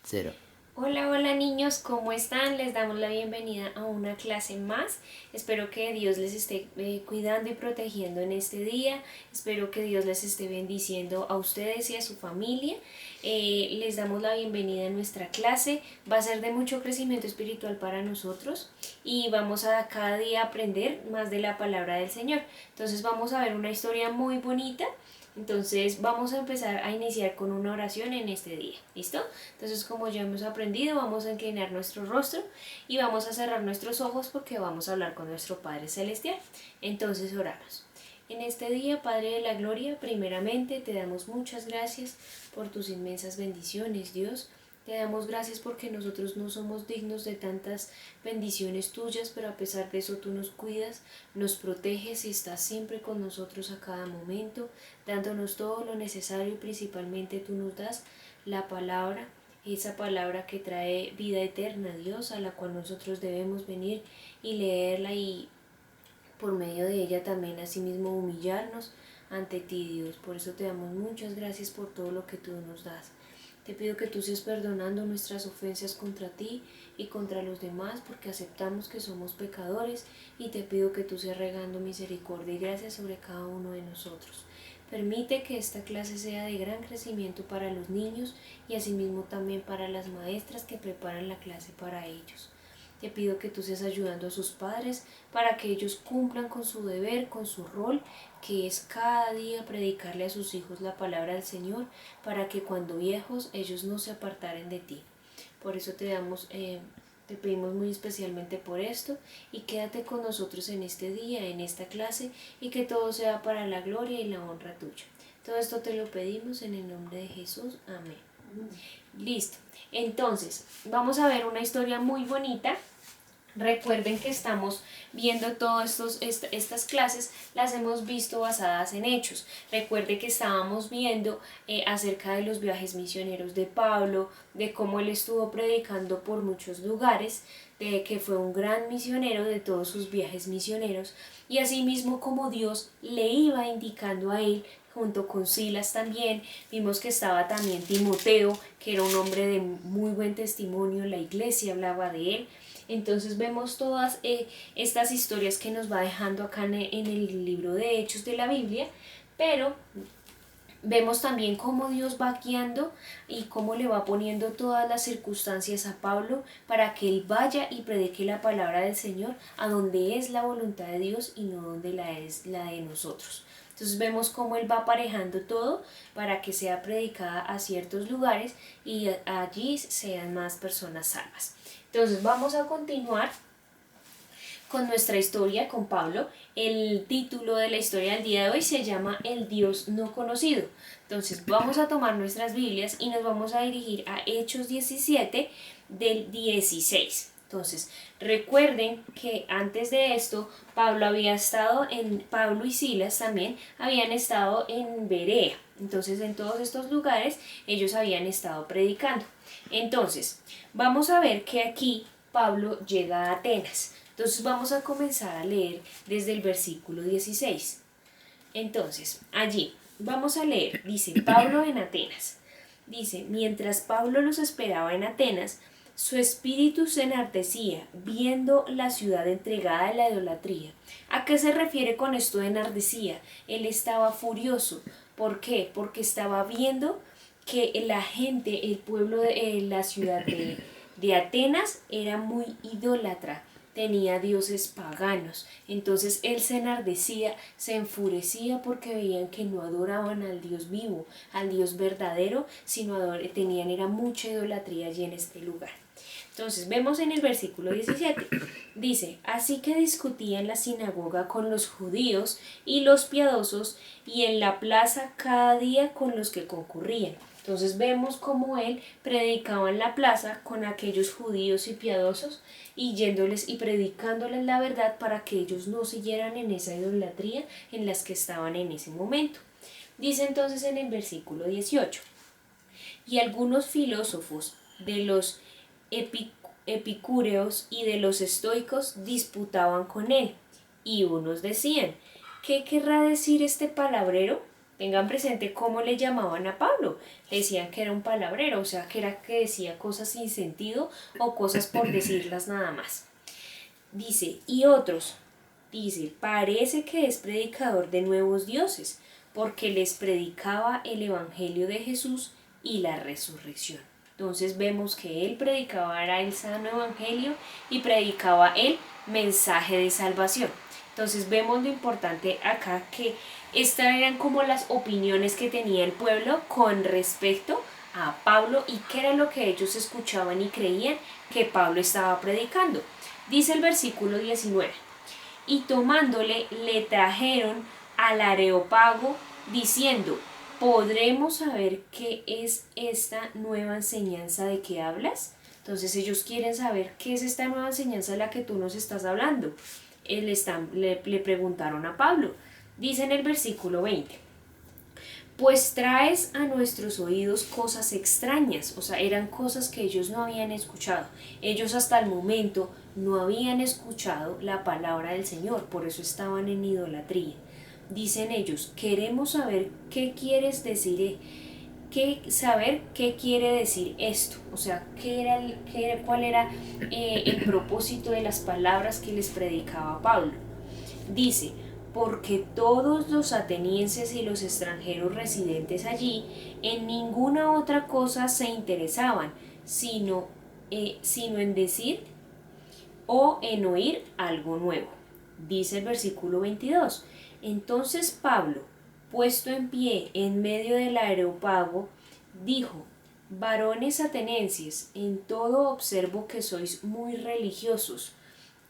Cero. Hola, hola niños, ¿cómo están? Les damos la bienvenida a una clase más. Espero que Dios les esté cuidando y protegiendo en este día. Espero que Dios les esté bendiciendo a ustedes y a su familia. Les damos la bienvenida a nuestra clase. Va a ser de mucho crecimiento espiritual para nosotros y vamos a cada día aprender más de la palabra del Señor. Entonces vamos a ver una historia muy bonita. Entonces vamos a empezar a iniciar con una oración en este día, ¿listo? Entonces como ya hemos aprendido, vamos a inclinar nuestro rostro y vamos a cerrar nuestros ojos porque vamos a hablar con nuestro Padre Celestial. Entonces oramos. En este día, Padre de la Gloria, primeramente te damos muchas gracias por tus inmensas bendiciones, Dios. Te damos gracias porque nosotros no somos dignos de tantas bendiciones tuyas, pero a pesar de eso tú nos cuidas, nos proteges y estás siempre con nosotros a cada momento, dándonos todo lo necesario y principalmente tú nos das la palabra, esa palabra que trae vida eterna, Dios, a la cual nosotros debemos venir y leerla y por medio de ella también asimismo humillarnos ante ti, Dios. Por eso te damos muchas gracias por todo lo que tú nos das. Te pido que tú seas perdonando nuestras ofensas contra ti y contra los demás porque aceptamos que somos pecadores y te pido que tú seas regando misericordia y gracia sobre cada uno de nosotros. Permite que esta clase sea de gran crecimiento para los niños y asimismo también para las maestras que preparan la clase para ellos. Te pido que tú seas ayudando a sus padres para que ellos cumplan con su deber, con su rol, que es cada día predicarle a sus hijos la palabra del Señor, para que cuando viejos ellos no se apartaren de ti. Por eso te pedimos muy especialmente por esto y quédate con nosotros en este día, en esta clase y que todo sea para la gloria y la honra tuya. Todo esto te lo pedimos en el nombre de Jesús. Amén. Listo. Entonces, vamos a ver una historia muy bonita. Recuerden que estamos viendo todas estas clases, las hemos visto basadas en hechos. Recuerde que estábamos viendo acerca de los viajes misioneros de Pablo, de cómo él estuvo predicando por muchos lugares, de que fue un gran misionero de todos sus viajes misioneros, y asimismo como Dios le iba indicando a él junto con Silas también. Vimos que estaba también Timoteo, que era un hombre de muy buen testimonio, la iglesia hablaba de él. Entonces vemos todas estas historias que nos va dejando acá en el libro de Hechos de la Biblia, pero vemos también cómo Dios va guiando y cómo le va poniendo todas las circunstancias a Pablo para que él vaya y predique la palabra del Señor a donde es la voluntad de Dios y no donde la es la de nosotros. Entonces vemos cómo él va aparejando todo para que sea predicada a ciertos lugares y allí sean más personas salvas. Entonces vamos a continuar con nuestra historia con Pablo. El título de la historia del día de hoy se llama El Dios no conocido. Entonces vamos a tomar nuestras Biblias y nos vamos a dirigir a Hechos 17 del 16. Entonces, recuerden que antes de esto Pablo y Silas también habían estado en Berea. Entonces, en todos estos lugares ellos habían estado predicando. Entonces, vamos a ver que aquí Pablo llega a Atenas. Entonces vamos a comenzar a leer desde el versículo 16. Entonces, allí vamos a leer, dice Pablo en Atenas. Dice, mientras Pablo los esperaba en Atenas, su espíritu se enardecía viendo la ciudad entregada a la idolatría. ¿A qué se refiere con esto de enardecía? Él estaba furioso. ¿Por qué? Porque estaba viendo que la gente, el pueblo de la ciudad de Atenas era muy idólatra, tenía dioses paganos. Entonces él se enardecía, se enfurecía porque veían que no adoraban al Dios vivo, al Dios verdadero, sino tenían era mucha idolatría allí en este lugar. Entonces vemos en el versículo 17, dice, así que discutía en la sinagoga con los judíos y los piadosos y en la plaza cada día con los que concurrían. Entonces vemos cómo él predicaba en la plaza con aquellos judíos y piadosos y yéndoles y predicándoles la verdad para que ellos no siguieran en esa idolatría en las que estaban en ese momento. Dice entonces en el versículo 18, y algunos filósofos de los epicúreos y de los estoicos disputaban con él, y unos decían, ¿qué querrá decir este palabrero? Tengan presente cómo le llamaban a Pablo. Le decían que era un palabrero, o sea, que era que decía cosas sin sentido o cosas por decirlas nada más. Dice, y otros, dice, parece que es predicador de nuevos dioses, porque les predicaba el evangelio de Jesús y la resurrección. Entonces vemos que él predicaba era el sano evangelio y predicaba el mensaje de salvación. Entonces vemos lo importante acá, que estas eran como las opiniones que tenía el pueblo con respecto a Pablo y qué era lo que ellos escuchaban y creían que Pablo estaba predicando. Dice el versículo 19, y tomándole le trajeron al Areópago diciendo, ¿podremos saber qué es esta nueva enseñanza de que hablas? Entonces ellos quieren saber qué es esta nueva enseñanza de la que tú nos estás hablando. Le preguntaron a Pablo. Dice en el versículo 20, pues traes a nuestros oídos cosas extrañas, o sea, eran cosas que ellos no habían escuchado. Ellos hasta el momento no habían escuchado la palabra del Señor, por eso estaban en idolatría. Dicen ellos, queremos saber qué quieres decir, saber qué quiere decir esto, o sea, cuál era el propósito de las palabras que les predicaba Pablo. Dice, porque todos los atenienses y los extranjeros residentes allí en ninguna otra cosa se interesaban, sino en decir o en oír algo nuevo. Dice el versículo 22. Entonces Pablo, puesto en pie en medio del Areópago, dijo, varones atenienses, en todo observo que sois muy religiosos.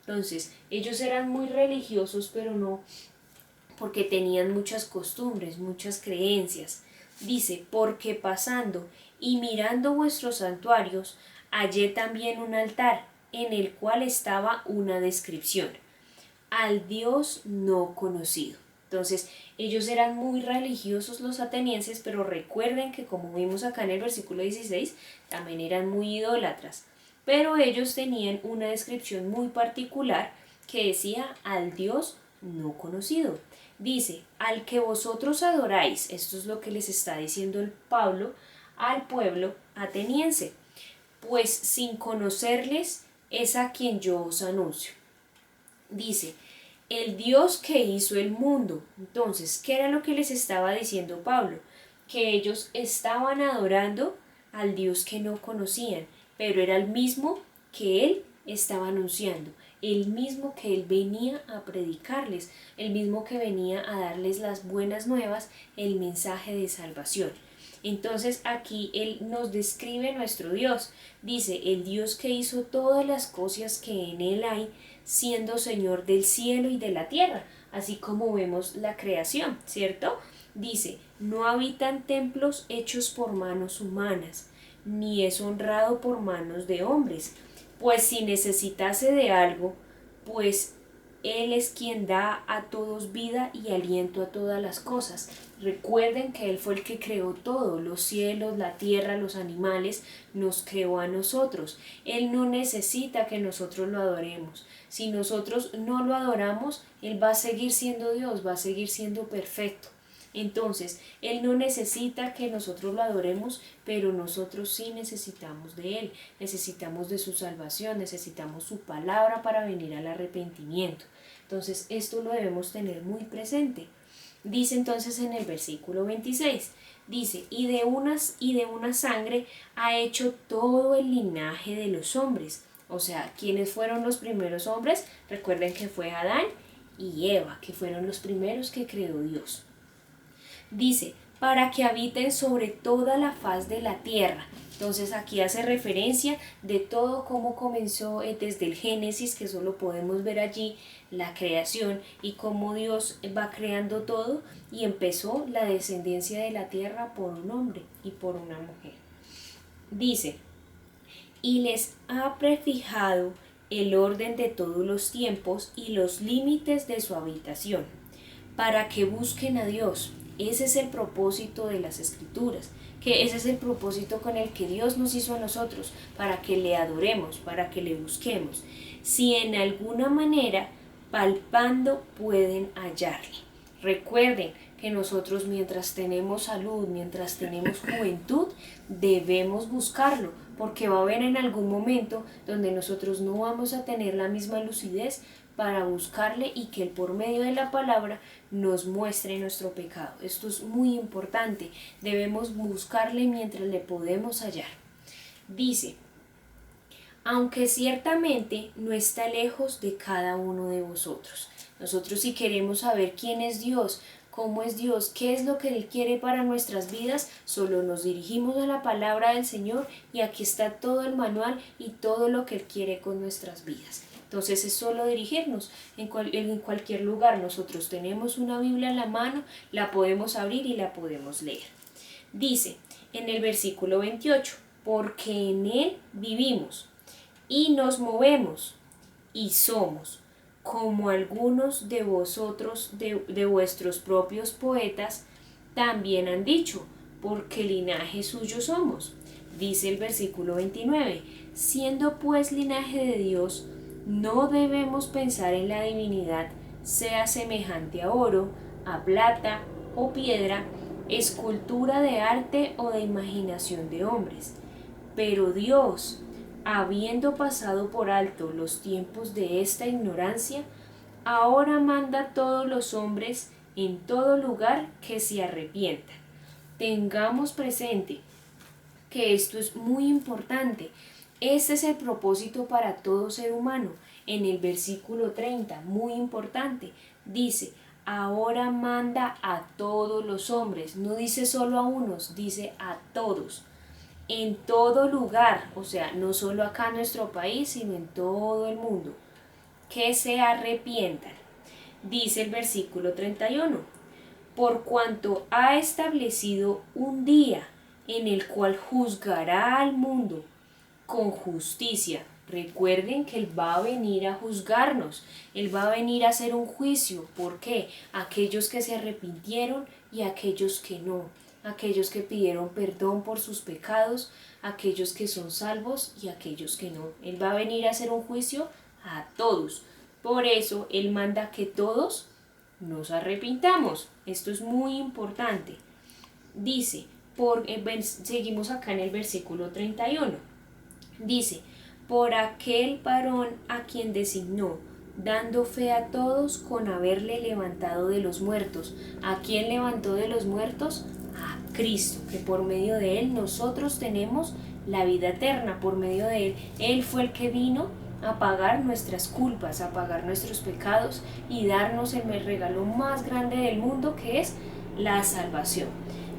Entonces, ellos eran muy religiosos, pero no porque tenían muchas costumbres, muchas creencias. Dice, porque pasando y mirando vuestros santuarios, hallé también un altar, en el cual estaba una descripción, al Dios no conocido. Entonces, ellos eran muy religiosos los atenienses, pero recuerden que como vimos acá en el versículo 16, también eran muy idólatras. Pero ellos tenían una descripción muy particular que decía al Dios no conocido. Dice, al que vosotros adoráis, esto es lo que les está diciendo el Pablo al pueblo ateniense, pues sin conocerles es a quien yo os anuncio. Dice, el Dios que hizo el mundo. Entonces, ¿qué era lo que les estaba diciendo Pablo? Que ellos estaban adorando al Dios que no conocían, pero era el mismo que él estaba anunciando, el mismo que él venía a predicarles, el mismo que venía a darles las buenas nuevas, el mensaje de salvación. Entonces aquí él nos describe nuestro Dios. Dice, el Dios que hizo todas las cosas que en él hay, siendo Señor del cielo y de la tierra, así como vemos la creación, ¿cierto? Dice, no habitan templos hechos por manos humanas, ni es honrado por manos de hombres, pues si necesitase de algo, pues Él es quien da a todos vida y aliento a todas las cosas. Recuerden que Él fue el que creó todo, los cielos, la tierra, los animales, nos creó a nosotros. Él no necesita que nosotros lo adoremos. Si nosotros no lo adoramos, Él va a seguir siendo Dios, va a seguir siendo perfecto. Entonces, Él no necesita que nosotros lo adoremos, pero nosotros sí necesitamos de Él, necesitamos de su salvación, necesitamos su palabra para venir al arrepentimiento. Entonces, esto lo debemos tener muy presente. Dice entonces en el versículo 26, dice, y de una sangre ha hecho todo el linaje de los hombres. O sea, ¿quiénes fueron los primeros hombres? Recuerden que fue Adán y Eva, que fueron los primeros que creó Dios. Dice, para que habiten sobre toda la faz de la tierra. Entonces aquí hace referencia de todo cómo comenzó desde el Génesis, que solo podemos ver allí la creación y cómo Dios va creando todo y empezó la descendencia de la tierra por un hombre y por una mujer. Dice, y les ha prefijado el orden de todos los tiempos y los límites de su habitación, para que busquen a Dios. Ese es el propósito de las Escrituras, que ese es el propósito con el que Dios nos hizo a nosotros, para que le adoremos, para que le busquemos. Si en alguna manera palpando pueden hallarle. Recuerden, que nosotros mientras tenemos salud, mientras tenemos juventud, debemos buscarlo, porque va a haber en algún momento donde nosotros no vamos a tener la misma lucidez para buscarle y que Él por medio de la palabra nos muestre nuestro pecado. Esto es muy importante, debemos buscarle mientras le podemos hallar. Dice, aunque ciertamente no está lejos de cada uno de vosotros. Nosotros si queremos saber quién es Dios, cómo es Dios, qué es lo que Él quiere para nuestras vidas, solo nos dirigimos a la palabra del Señor y aquí está todo el manual y todo lo que Él quiere con nuestras vidas. Entonces es solo dirigirnos en cualquier lugar. Nosotros tenemos una Biblia en la mano, la podemos abrir y la podemos leer. Dice en el versículo 28, porque en Él vivimos y nos movemos y somos, como algunos de vosotros, de vuestros propios poetas, también han dicho, porque linaje suyo somos. Dice el versículo 29, siendo pues linaje de Dios, no debemos pensar en la divinidad, sea semejante a oro, a plata o piedra, escultura de arte o de imaginación de hombres. Pero Dios, habiendo pasado por alto los tiempos de esta ignorancia, ahora manda a todos los hombres en todo lugar que se arrepientan. Tengamos presente que esto es muy importante. Este es el propósito para todo ser humano. En el versículo 30, muy importante, dice, ahora manda a todos los hombres. No dice solo a unos, dice a todos. En todo lugar, o sea, no solo acá en nuestro país, sino en todo el mundo, que se arrepientan. Dice el versículo 31, por cuanto ha establecido un día en el cual juzgará al mundo con justicia. Recuerden que Él va a venir a juzgarnos, Él va a venir a hacer un juicio. ¿Por qué? Aquellos que se arrepintieron y aquellos que no, aquellos que pidieron perdón por sus pecados, aquellos que son salvos y aquellos que no. Él va a venir a hacer un juicio a todos. Por eso Él manda que todos nos arrepintamos. Esto es muy importante. Dice, seguimos acá en el versículo 31. Dice, por aquel varón a quien designó, dando fe a todos con haberle levantado de los muertos. ¿A quién levantó de los muertos? A Cristo, que por medio de Él nosotros tenemos la vida eterna. Por medio de Él, Él fue el que vino a pagar nuestras culpas, a pagar nuestros pecados y darnos el regalo más grande del mundo, que es la salvación.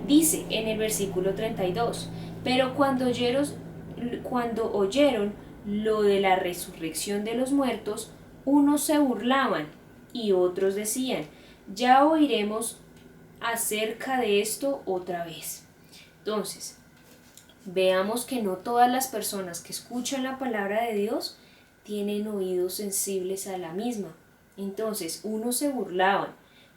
Dice en el versículo 32, pero cuando oyeron lo de la resurrección de los muertos, unos se burlaban y otros decían, ya oiremos acerca de esto otra vez. Entonces, veamos que no todas las personas que escuchan la palabra de Dios tienen oídos sensibles a la misma. Entonces, unos se burlaban,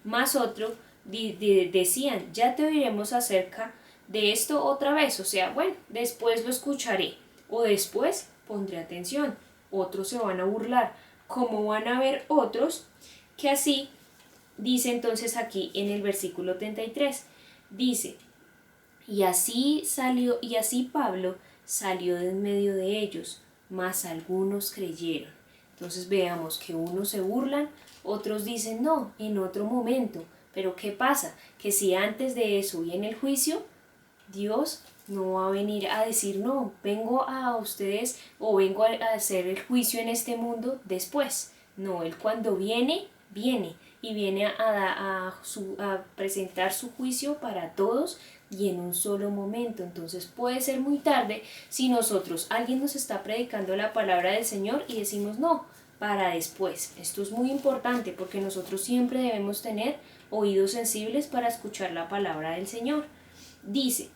más otros decían, ya te oiremos acerca de esto otra vez, o sea, bueno, después lo escucharé, o después pondré atención. Otros se van a burlar, como van a haber otros que así, dice entonces aquí en el versículo 33, dice, y así Pablo salió de en medio de ellos, mas algunos creyeron. Entonces veamos que unos se burlan, otros dicen no, en otro momento. Pero ¿qué pasa? Que si antes de eso viene el juicio, Dios no va a venir a decir no, vengo a ustedes o vengo a hacer el juicio en este mundo después. No, Él cuando viene y viene a presentar su juicio para todos y en un solo momento. Entonces puede ser muy tarde si alguien nos está predicando la palabra del Señor y decimos no, para después. Esto es muy importante porque nosotros siempre debemos tener oídos sensibles para escuchar la palabra del Señor. Dice,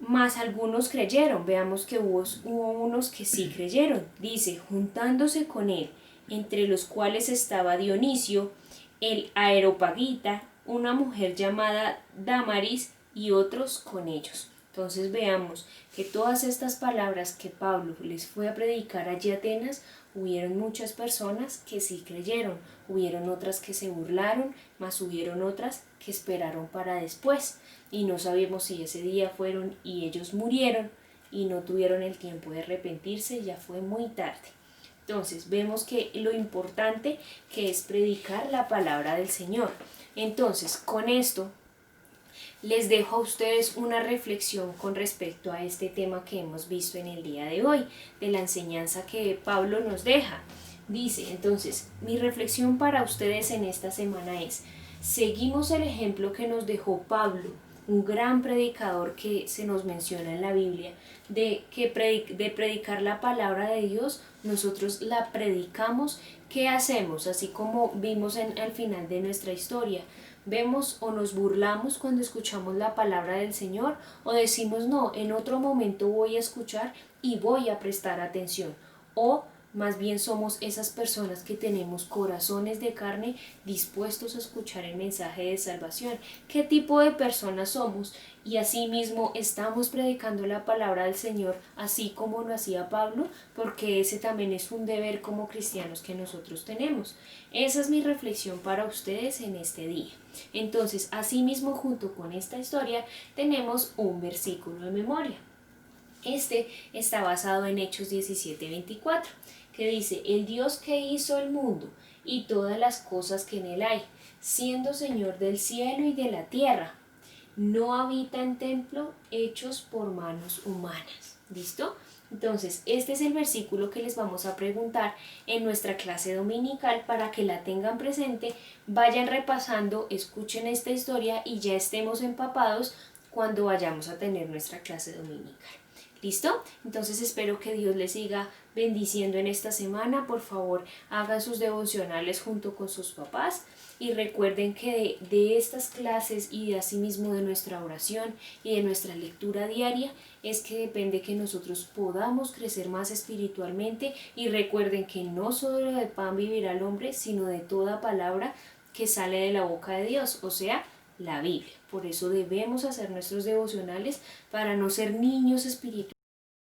mas algunos creyeron. Veamos que hubo unos que sí creyeron. Dice, juntándose con él, entre los cuales estaba Dionisio, el Areopagita, una mujer llamada Dámaris y otros con ellos. Entonces veamos que todas estas palabras que Pablo les fue a predicar allí a Atenas, hubieron muchas personas que sí creyeron, hubieron otras que se burlaron, mas hubieron otras que esperaron para después. Y no sabemos si ese día fueron y ellos murieron y no tuvieron el tiempo de arrepentirse, ya fue muy tarde. Entonces vemos que lo importante que es predicar la palabra del Señor. Entonces con esto les dejo a ustedes una reflexión con respecto a este tema que hemos visto en el día de hoy, de la enseñanza que Pablo nos deja. Dice, entonces, mi reflexión para ustedes en esta semana es, seguimos el ejemplo que nos dejó Pablo, un gran predicador que se nos menciona en la Biblia, de predicar la palabra de Dios, nosotros la predicamos. ¿Qué hacemos? Así como vimos al final de nuestra historia, vemos o nos burlamos cuando escuchamos la palabra del Señor, o decimos no, en otro momento voy a escuchar y voy a prestar atención, o más bien somos esas personas que tenemos corazones de carne dispuestos a escuchar el mensaje de salvación. ¿Qué tipo de personas somos? Y asimismo estamos predicando la palabra del Señor así como lo hacía Pablo, porque ese también es un deber como cristianos que nosotros tenemos. Esa es mi reflexión para ustedes en este día. Entonces, asimismo, junto con esta historia, tenemos un versículo de memoria. Este está basado en Hechos 17:24, que dice, el Dios que hizo el mundo y todas las cosas que en él hay, siendo Señor del cielo y de la tierra, no habita en templo hechos por manos humanas. ¿Listo? Entonces, este es el versículo que les vamos a preguntar en nuestra clase dominical para que la tengan presente, vayan repasando, escuchen esta historia y ya estemos empapados cuando vayamos a tener nuestra clase dominical. ¿Listo? Entonces espero que Dios les siga bendiciendo en esta semana. Por favor, hagan sus devocionales junto con sus papás y recuerden que de estas clases y de asimismo de nuestra oración y de nuestra lectura diaria es que depende que nosotros podamos crecer más espiritualmente, y recuerden que no solo de pan vivirá el hombre, sino de toda palabra que sale de la boca de Dios, o sea, la Biblia. Por eso debemos hacer nuestros devocionales para no ser niños espirituales